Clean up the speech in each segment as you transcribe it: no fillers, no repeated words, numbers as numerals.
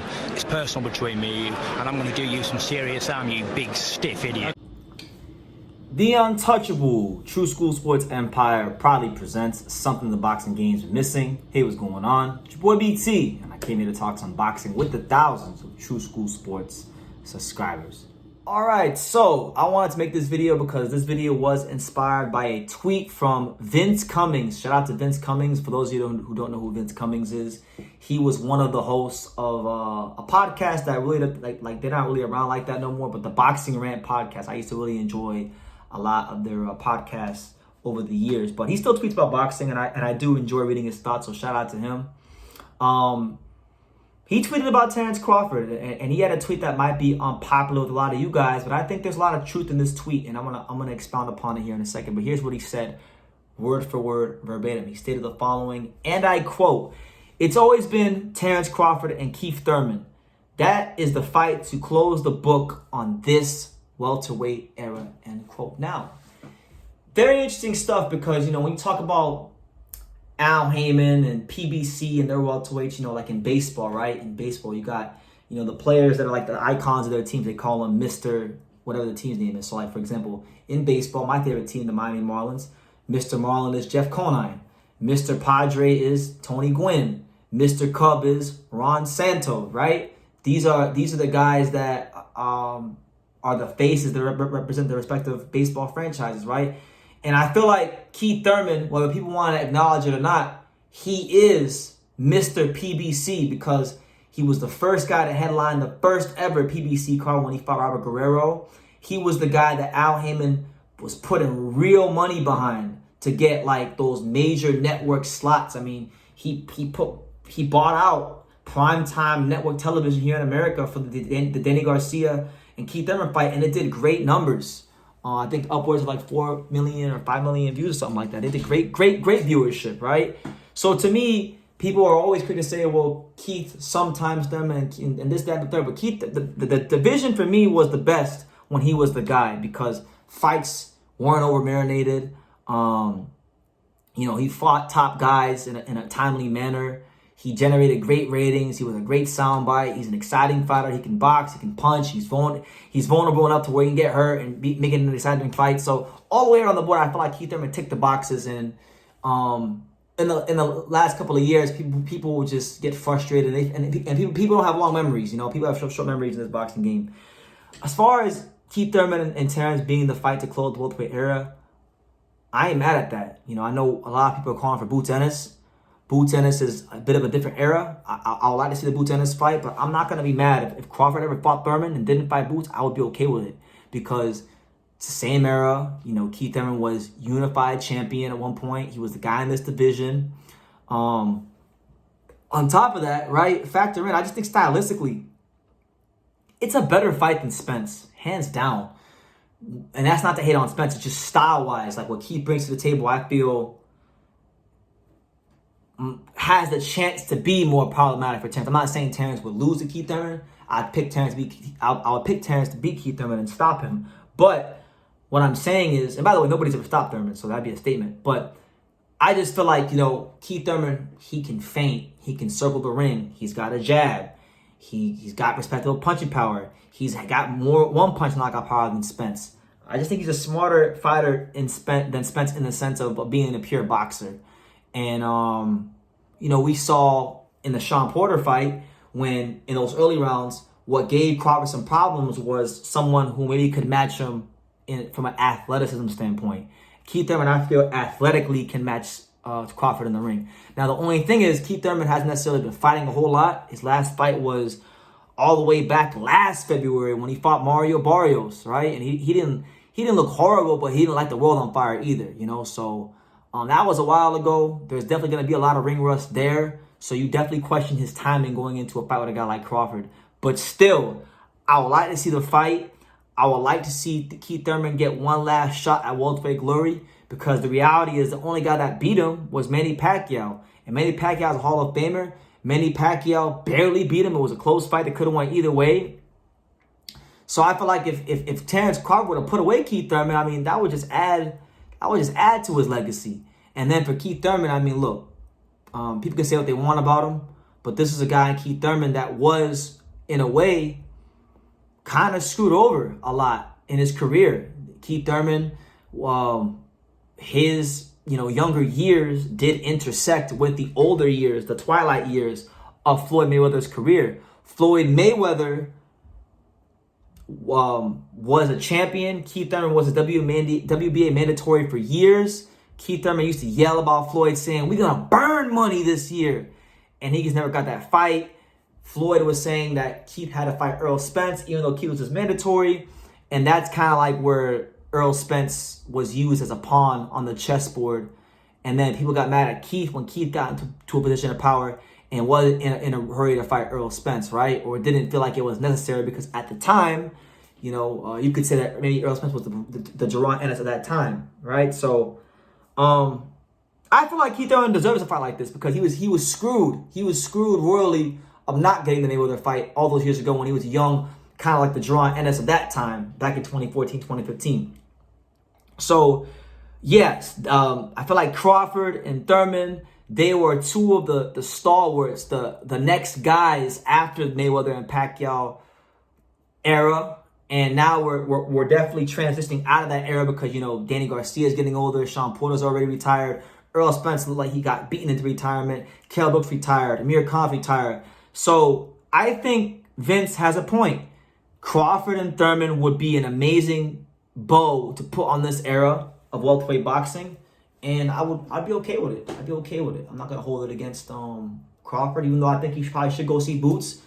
football. It's personal between me and you, and I'm going to do you some serious harm, you big stiff idiot. The untouchable True School Sports Empire proudly presents something the boxing games are missing. Hey, what's going on? It's your boy BT, and I came here to talk some boxing with the thousands of True School Sports subscribers. Alright, so I wanted to make this video because this video was inspired by a tweet from Vince Cummings. Shout out to Vince Cummings. For those of you who don't know who Vince Cummings is, he was one of the hosts of a podcast that really, like they're not really around like that no more, but the Boxing Rant podcast. I used to really enjoy a lot of their podcasts over the years, but he still tweets about boxing, and I do enjoy reading his thoughts, so shout out to him. He tweeted about Terence Crawford, and he had a tweet that might be unpopular with a lot of you guys, but I think there's a lot of truth in this tweet, and I'm gonna expound upon it here in a second. But here's what he said, word for word, verbatim. He stated the following, and I quote, "It's always been Terence Crawford and Keith Thurman. That is the fight to close the book on this welterweight era," end quote. Now, very interesting stuff because, when you talk about Al Heyman and PBC and their welterweights, like in baseball, right? In baseball, you got, the players that are like the icons of their teams. They call them Mr. whatever the team's name is. So, like, for example, in baseball, my favorite team, the Miami Marlins, Mr. Marlin is Jeff Conine. Mr. Padre is Tony Gwynn. Mr. Cub is Ron Santo, right? These are the guys that are the faces that represent the respective baseball franchises, right? And I feel like Keith Thurman, whether people want to acknowledge it or not, he is Mr. PBC because he was the first guy to headline the first ever PBC card when he fought Robert Guerrero. He was the guy that Al Heyman was putting real money behind to get like those major network slots. I mean, he bought out primetime network television here in America for the Danny Garcia and Keith Thurman fight, and it did great numbers. I think upwards of like 4 million or 5 million views or something like that. They did great viewership, right? So to me, people are always quick to say, well, Keith sometimes them and this, that, and the third. But Keith, the division for me was the best when he was the guy because fights weren't over-marinated. He fought top guys in a timely manner. He generated great ratings. He was a great soundbite. He's an exciting fighter. He can box. He can punch. He's vulnerable enough to where he can get hurt and make it an exciting fight. So all the way around the board, I feel like Keith Thurman ticked the boxes. And in the last couple of years, people will just get frustrated. And people don't have long memories. People have short memories in this boxing game. As far as Keith Thurman and Terence being the fight to close the welterweight era, I ain't mad at that. I know a lot of people are calling for Boots Ennis. Boots Ennis is a bit of a different era. I would like to see the Boots Ennis fight, but I'm not going to be mad. If Crawford ever fought Thurman and didn't fight Boots, I would be okay with it because it's the same era. Keith Thurman was unified champion at one point. He was the guy in this division. On top of that, right, factor in, I just think stylistically, it's a better fight than Spence, hands down. And that's not to hate on Spence. It's just style-wise, like what Keith brings to the table, I feel has the chance to be more problematic for Terence. I'm not saying Terence would lose to Keith Thurman. I would pick Terence to beat Keith Thurman and stop him. But what I'm saying is, and by the way, nobody's ever stopped Thurman, so that'd be a statement. But I just feel like, Keith Thurman, he can feint. He can circle the ring. He's got a jab. He's got respectable punching power. He's got more one-punch knockout power than Spence. I just think he's a smarter fighter than Spence in the sense of being a pure boxer. And, we saw in the Sean Porter fight when in those early rounds, what gave Crawford some problems was someone who maybe could match him from an athleticism standpoint. Keith Thurman, I feel, athletically can match Crawford in the ring. Now, the only thing is Keith Thurman hasn't necessarily been fighting a whole lot. His last fight was all the way back last February when he fought Mario Barrios, right? And he didn't look horrible, but he didn't light the world on fire either, So that was a while ago. There's definitely going to be a lot of ring rust there. So you definitely question his timing going into a fight with a guy like Crawford. But still, I would like to see the fight. I would like to see Keith Thurman get one last shot at welterweight glory because the reality is the only guy that beat him was Manny Pacquiao. And Manny Pacquiao is a Hall of Famer. Manny Pacquiao barely beat him. It was a close fight that could have went either way. So I feel like if Terence Crawford would have put away Keith Thurman, that would just add to his legacy. And then for Keith Thurman, look, people can say what they want about him, But this is a guy, Keith Thurman, that was, in a way, kind of screwed over a lot in his career. Keith Thurman, his younger years did intersect with the older years, the twilight years of Floyd Mayweather's career. Floyd Mayweather was a champion. Keith Thurman was a WBA mandatory for years. Keith Thurman used to yell about Floyd, saying, "We're going to burn money this year." And he just never got that fight. Floyd was saying that Keith had to fight Earl Spence, even though Keith was his mandatory. And that's kind of like where Earl Spence was used as a pawn on the chessboard. And then people got mad at Keith when Keith got into a position of power and wasn't in a hurry to fight Earl Spence, right? Or didn't feel like it was necessary because at the time, you could say that maybe Earl Spence was the Jerron Ennis at that time, right? So, I feel like Keith Thurman deserves a fight like this because he was screwed. He was screwed royally of not getting the Mayweather fight all those years ago when he was young, kind of like the Jerron Ennis of that time, back in 2014, 2015. So, yes, I feel like Crawford and Thurman, they were two of the stalwarts, the next guys after Mayweather and Pacquiao era. And now we're definitely transitioning out of that era because, Danny Garcia is getting older. Sean Porter's already retired. Earl Spence looked like he got beaten into retirement. Kell Brooks retired. Amir Khan's retired. So I think Vince has a point. Crawford and Thurman would be an amazing bow to put on this era of welterweight boxing. And I'd be okay with it. I'd be okay with it. I'm not going to hold it against Crawford, even though I think he probably should go see Boots.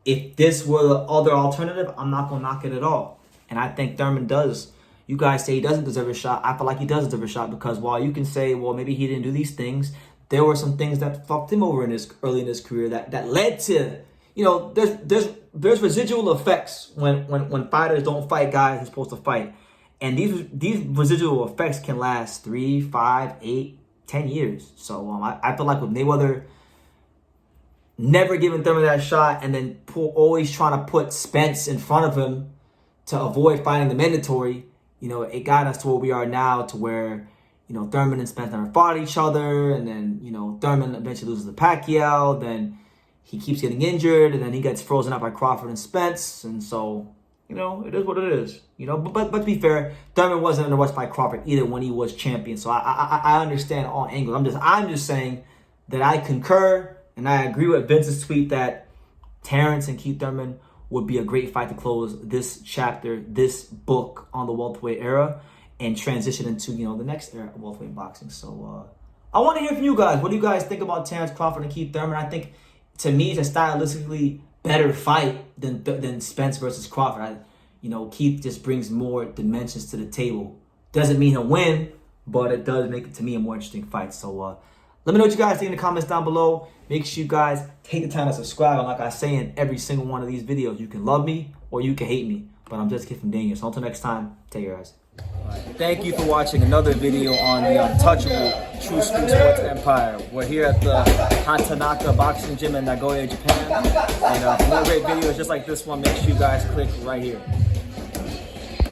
If this were the other alternative, I'm not going to knock it at all. And I think Thurman does. You guys say he doesn't deserve a shot. I feel like he does deserve a shot because while you can say, well, maybe he didn't do these things, there were some things that fucked him over early in his career that led to, there's residual effects when fighters don't fight guys they're supposed to fight. And these residual effects can last 3, 5, 8, 10 years. So I feel like with Mayweather never giving Thurman that shot and then always trying to put Spence in front of him to avoid fighting the mandatory, it got us to where we are now, to where, Thurman and Spence never fought each other. And then, Thurman eventually loses to Pacquiao. Then he keeps getting injured. And then he gets frozen up by Crawford and Spence. And so, it is what it is. But to be fair, Thurman wasn't under rush by Crawford either when he was champion. So I understand all angles. I'm just saying that I concur and I agree with Vince's tweet that Terence and Keith Thurman would be a great fight to close this chapter, this book on the welterweight era, and transition into, the next era of welterweight boxing. So I want to hear from you guys. What do you guys think about Terence Crawford and Keith Thurman? I think, to me, it's a stylistically better fight than Spence versus Crawford. Keith just brings more dimensions to the table. Doesn't mean he'll win, but it does make it, to me, a more interesting fight. So let me know what you guys think in the comments down below. Make sure you guys take the time to subscribe. And like I say in every single one of these videos, you can love me or you can hate me. But I'm just Kid from Daniel. So until next time, take care, guys. Thank you for watching another video on the untouchable True School Sports Empire. We're here at the Hatanaka Boxing Gym in Nagoya, Japan. And for more great videos just like this one, make sure you guys click right here.